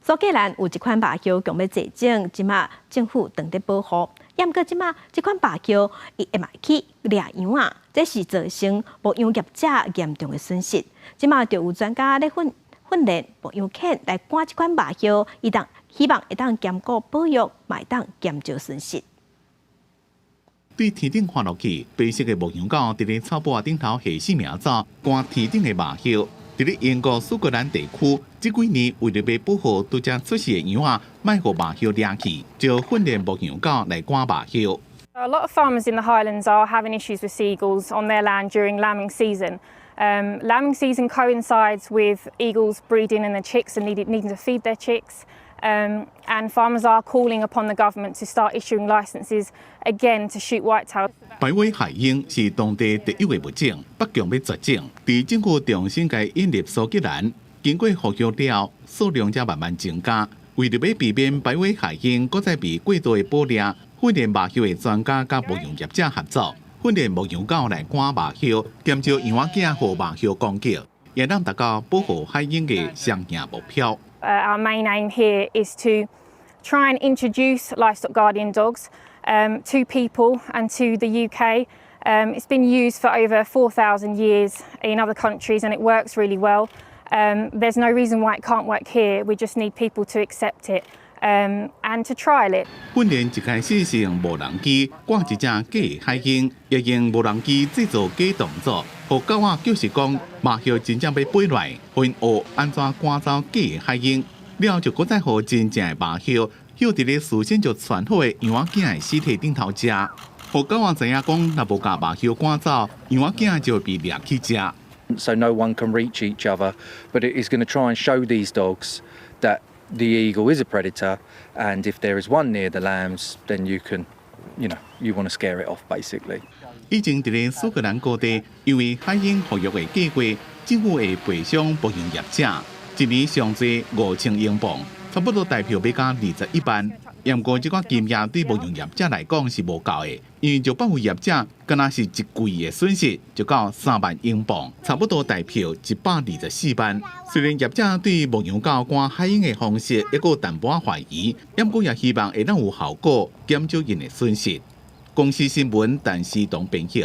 苏格兰有一款麻药强要制整，即马政府当在保护。也毋过即马即款麻药伊会卖去掠羊啊，这是造成牧羊业者严重的损失。即马就有专家咧训练牧羊犬来赶即款麻药，希望会当兼顾保育，卖当减少损失。对天顶滑落去，白色的牧羊狗伫咧草坡顶头下死命走，赶天顶的麻药。伫咧英国苏格兰地区，这几年为了要保护拄则出世的羊仔，卖互麻药掠去，就训练牧羊狗来赶麻药。A lot of farmers in the Highlands are having issues with seagulls on their land during lambing season. Lambing season coincides with eagles breeding in their chicks and needing to feed their chicks. And farmers are calling upon the government to start issuing licences again to shoot whitetail. 白尾海鹰是当地特有的物种，北强要绝种。伫政府重新该引入苏格兰，经过复育了，数量才慢慢增加。为了要避免白尾海鹰搁再被过度的捕猎，训练麻药的专家甲牧羊业者合作，训练牧羊狗来赶麻药，减少羊仔囝互麻药攻击，也让达到保护海鹰的双赢目标。Our main aim here is to try and introduce livestock guardian dogs to people and to the UK. It's been used for over 4,000 years in other countries and it works really well. There's no reason why it can't work here. We just need people to accept it and to trial it. 训练一开始是用无人机赶一只假的海鹰，也用无人机制造假动作，互狗仔就是讲麻药真正要飞来，互因学安怎赶走假的海鹰，了就搁再互真正的麻药，诱伫咧事先就穿好的羊仔囝的尸体顶头食，互狗仔知影讲，若无甲麻药赶走，羊仔囝就会被掠去食。So no one can reach each other, but it is going to try and show these dogs that the eagle is a predator, and if there is one near the lambs, then you want to scare it off, basically. 以前伫咧苏格兰各地，因为海鹰复育的计划，政府会赔偿牧羊业者，一年上最5000英镑，差不多代表要加21万。不过，这款金额对牧羊业者来讲是无够的，因为就保护业者，敢若是一季的损失就到3万英镑，差不多代表124万。虽然业者对牧羊狗赶海鹰的方式还有淡薄怀疑，不过也希望会当有效果，减少因的损失。公司新闻，陈思东编辑。